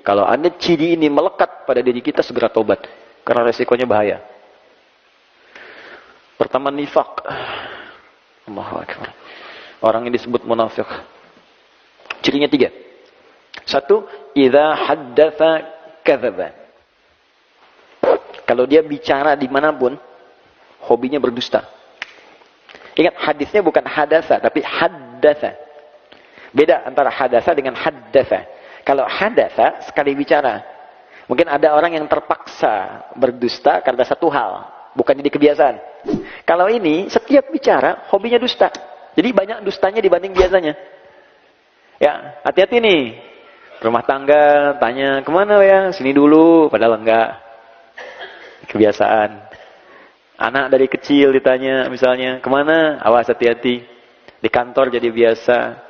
Kalau Anda ciri ini melekat pada diri kita, segera tobat. Karena resikonya bahaya. Pertama, nifak. Allahu Akbar. Orang yang disebut munafik. Cirinya 3. 1, idza haddatsa kadzaba. Kalau dia bicara dimanapun, hobinya berdusta. Ingat, hadisnya bukan hadasa, tapi haddatsa. Beda antara hadasa dengan haddatsa. Kalau hadasa, sekali bicara. Mungkin ada orang yang terpaksa berdusta karena satu hal, bukan jadi kebiasaan. Kalau ini, setiap bicara, hobinya dusta. Jadi banyak dustanya dibanding biasanya. Ya, hati-hati nih. Rumah tangga, tanya, kemana ya? Sini dulu, padahal enggak. Kebiasaan. Anak dari kecil ditanya, misalnya, kemana? Awas, hati-hati. Di kantor jadi biasa.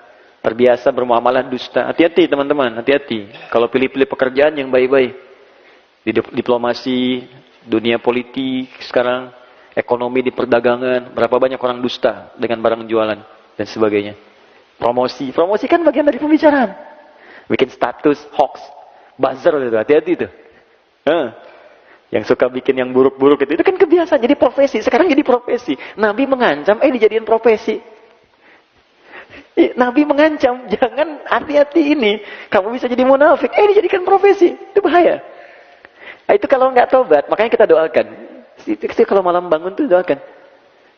Terbiasa bermuamalah dusta. Hati-hati teman-teman, hati-hati. Kalau pilih-pilih pekerjaan yang baik-baik. Di diplomasi, dunia politik, sekarang ekonomi di perdagangan, berapa banyak orang dusta dengan barang jualan dan sebagainya. Promosi kan bagian dari pembicaraan. Bikin status, hoax, buzzer itu, hati-hati itu. Yang suka bikin yang buruk-buruk itu kan kebiasaan, jadi profesi. Sekarang jadi profesi. Nabi mengancam, dijadiin profesi. Nabi mengancam, jangan, hati-hati ini. Kamu bisa jadi munafik. Dijadikan profesi. Itu bahaya. Itu kalau nggak tobat, makanya kita doakan. Itu kalau malam bangun tuh doakan.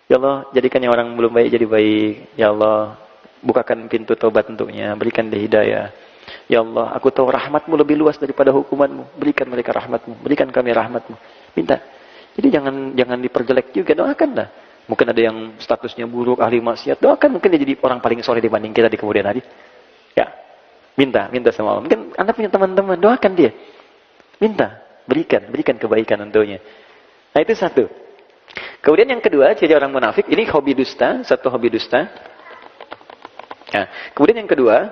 Ya Allah, jadikan yang orang belum baik jadi baik. Ya Allah, bukakan pintu tobat untuknya. Berikan dia hidayah. Ya Allah, aku tahu rahmatmu lebih luas daripada hukumanmu. Berikan mereka rahmatmu. Berikan kami rahmatmu. Minta. Jadi jangan diperjelek juga. Doakanlah. Mungkin ada yang statusnya buruk, ahli maksiat. Doakan, mungkin dia jadi orang paling soleh dibanding kita di kemudian hari. Ya, minta sama Allah. Mungkin Anda punya teman-teman, doakan dia. Minta, berikan kebaikan untuknya. Nah, itu 1. Kemudian yang kedua, ciri orang munafik, ini hobi dusta, 1 hobi dusta. Nah, kemudian yang kedua,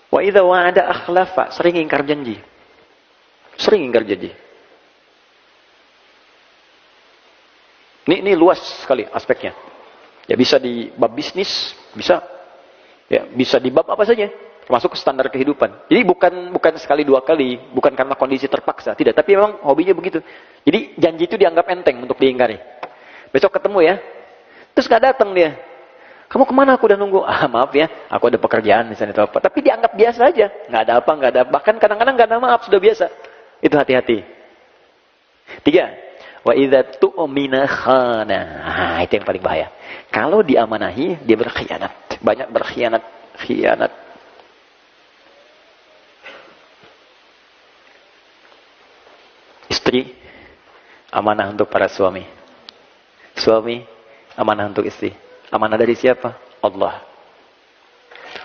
wa idza wa'ada akhlafa, sering ingkar janji. Ini luas sekali aspeknya. Ya, bisa di bab bisnis, bisa. Ya, bisa di bab apa saja, termasuk standar kehidupan. Jadi bukan sekali 2 kali, bukan karena kondisi terpaksa, tidak, tapi memang hobinya begitu. Jadi janji itu dianggap enteng untuk diingkari. Besok ketemu ya. Terus gak datang dia. Kamu kemana? Aku udah nunggu. Maaf ya, aku ada pekerjaan misalnya atau apa. Tapi dianggap biasa aja. Nggak ada apa. Bahkan kadang-kadang nggak ada maaf, sudah biasa. Itu hati-hati. 3. Wa idza tu'mina khana. Itu yang paling bahaya. Kalau diamanahi, dia berkhianat. Banyak berkhianat. Istri amanah untuk para suami. Suami amanah untuk istri. Amanah dari siapa? Allah.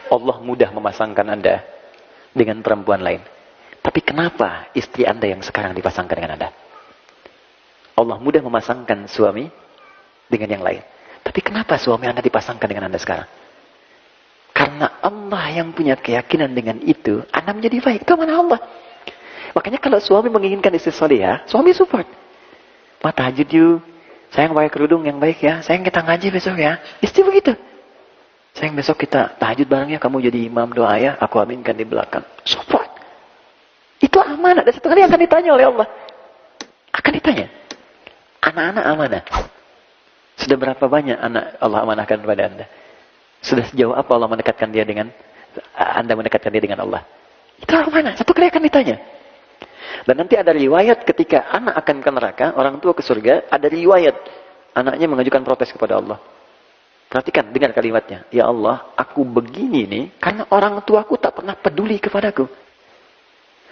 Allah mudah memasangkan Anda dengan perempuan lain. Tapi kenapa istri Anda yang sekarang dipasangkan dengan Anda? Allah mudah memasangkan suami dengan yang lain. Tapi kenapa suami Anda dipasangkan dengan Anda sekarang? Karena Allah yang punya keyakinan dengan itu, Anda menjadi baik. Itu amanah Allah. Makanya kalau suami menginginkan istri salihah, suami support. Tahajud yuk. Sayang pakai kerudung yang baik ya. Sayang kita ngaji besok ya. Istri begitu. Sayang besok kita tahajud bareng ya. Kamu jadi imam doa ya. Aku aminkan di belakang. Support. Itu amanah. Dan satu kali akan ditanya oleh Allah. Akan ditanya. Anak-anak amanah. Sudah berapa banyak anak Allah amanahkan kepada Anda? Sudah sejauh apa Allah mendekatkan dia dengan Anda mendekatkan dia dengan Allah? Itu amanah. Satu kali akan ditanya. Dan nanti ada riwayat ketika anak akan ke neraka, orang tua ke surga, ada riwayat anaknya mengajukan protes kepada Allah. Perhatikan, dengar kalimatnya. Ya Allah, aku begini nih karena orang tuaku tak pernah peduli kepadaku.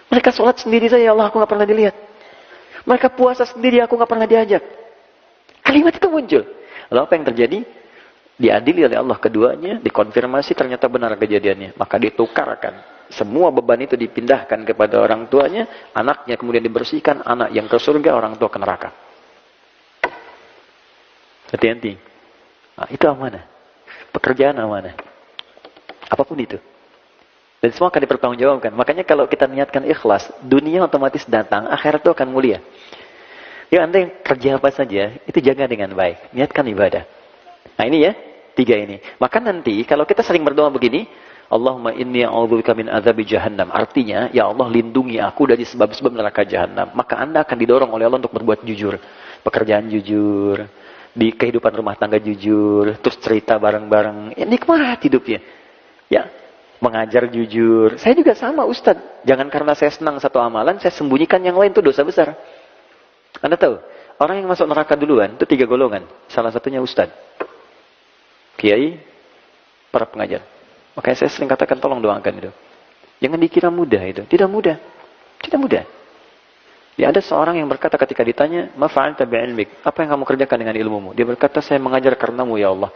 Mereka sholat sendiri saja, ya Allah, aku gak pernah dilihat. Mereka puasa sendiri, aku gak pernah diajak. Kalimat itu muncul. Lalu apa yang terjadi? Diadili oleh Allah keduanya, dikonfirmasi ternyata benar kejadiannya. Maka ditukarkan. Semua beban itu dipindahkan kepada orang tuanya, anaknya kemudian dibersihkan, anak yang ke surga, orang tua ke neraka. Hati-hati. Nah, itu amanah. Pekerjaan amanah. Apapun itu. Dan semua akan dipertanggungjawabkan. Makanya kalau kita niatkan ikhlas, dunia otomatis datang, akhirat itu akan mulia. Ya, Anda yang kerja apa saja, itu jaga dengan baik. Niatkan ibadah. Nah ini ya, 3 ini. Maka nanti, kalau kita sering berdoa begini, Allahumma inni a'udzubika min adzabi jahannam. Artinya, ya Allah lindungi aku dari sebab-sebab neraka jahannam. Maka Anda akan didorong oleh Allah untuk berbuat jujur. Pekerjaan jujur, di kehidupan rumah tangga jujur, terus cerita bareng-bareng. Ya, nikmat hidupnya. Ya, mengajar jujur. Saya juga sama Ustadz. Jangan karena saya senang satu amalan, saya sembunyikan yang lain, itu dosa besar. Anda tahu, orang yang masuk neraka duluan, itu 3 golongan. Salah satunya Ustadz, kiai, para pengajar. Makanya saya sering katakan tolong doakan itu. Jangan dikira mudah itu. Tidak mudah. Tidak mudah. Ya, ada seorang yang berkata ketika ditanya, "Ma fa'alta bi'ilmik?" Apa yang kamu kerjakan dengan ilmumu? Dia berkata, "Saya mengajar karenamu ya Allah."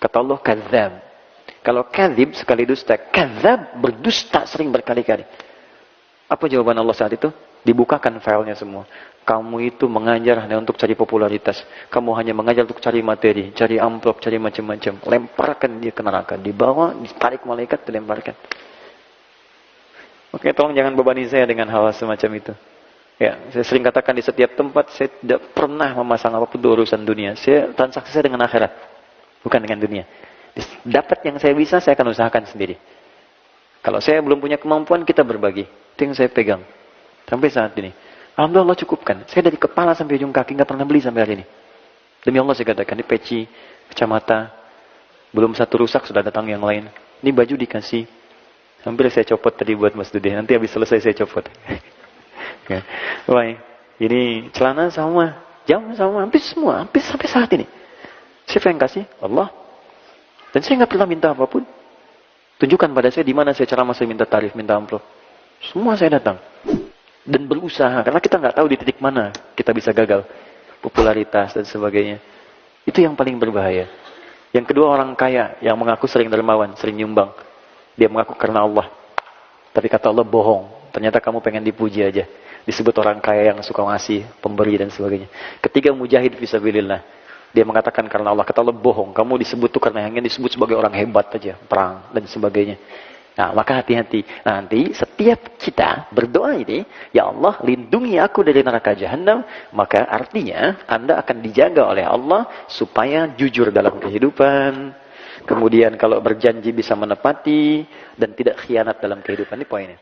Kata Allah, "Kadzdzab." Kalau kadzib sekali dusta, kadzdzab berdusta sering berkali-kali. Apa jawaban Allah saat itu? Dibukakan filenya semua. Kamu itu mengajar hanya untuk cari popularitas. Kamu hanya mengajar untuk cari materi, cari amplop, cari macam-macam. Lemparkan dia ke neraka. Dibawa, ditarik malaikat, dilemparkan. Oke, tolong jangan bebani saya dengan hal semacam itu. Ya, saya sering katakan di setiap tempat, saya tidak pernah memasang apapun itu urusan dunia. Transaksi saya dengan akhirat, bukan dengan dunia. Dapat yang saya bisa, saya akan usahakan sendiri. Kalau saya belum punya kemampuan, kita berbagi. Itu yang saya pegang. Sampai saat ini. Alhamdulillah Allah cukupkan. Saya dari kepala sampai ujung kaki nggak pernah beli sampai hari ini. Demi Allah saya katakan, ini peci, kacamata, belum satu rusak sudah datang yang lain. Ini baju dikasih. Hampir saya copot tadi buat Mas Dude. Nanti habis selesai saya copot. Ya. Wah, ini celana sama, jam sama, hampir semua, hampir sampai saat ini. Siapa yang kasih? Allah. Dan saya nggak pernah minta apapun. Tunjukkan pada saya di mana saya ceramah, saya minta tarif, minta amplop. Semua saya datang. Dan berusaha, karena kita nggak tahu di titik mana kita bisa gagal. Popularitas dan sebagainya. Itu yang paling berbahaya. Yang kedua, orang kaya yang mengaku sering dermawan, sering nyumbang. Dia mengaku karena Allah. Tapi kata Allah, bohong. Ternyata kamu pengen dipuji aja. Disebut orang kaya yang suka ngasih, pemberi dan sebagainya. Ketiga, mujahid fisabilillah. Dia mengatakan karena Allah. Kata Allah, bohong. Kamu disebut tuh karena yang disebut sebagai orang hebat aja. Perang dan sebagainya. Nah, maka hati-hati. Nanti setiap kita berdoa ini, ya Allah lindungi aku dari neraka jahanam, maka artinya Anda akan dijaga oleh Allah supaya jujur dalam kehidupan. Kemudian kalau berjanji bisa menepati dan tidak khianat dalam kehidupan. Ini poinnya.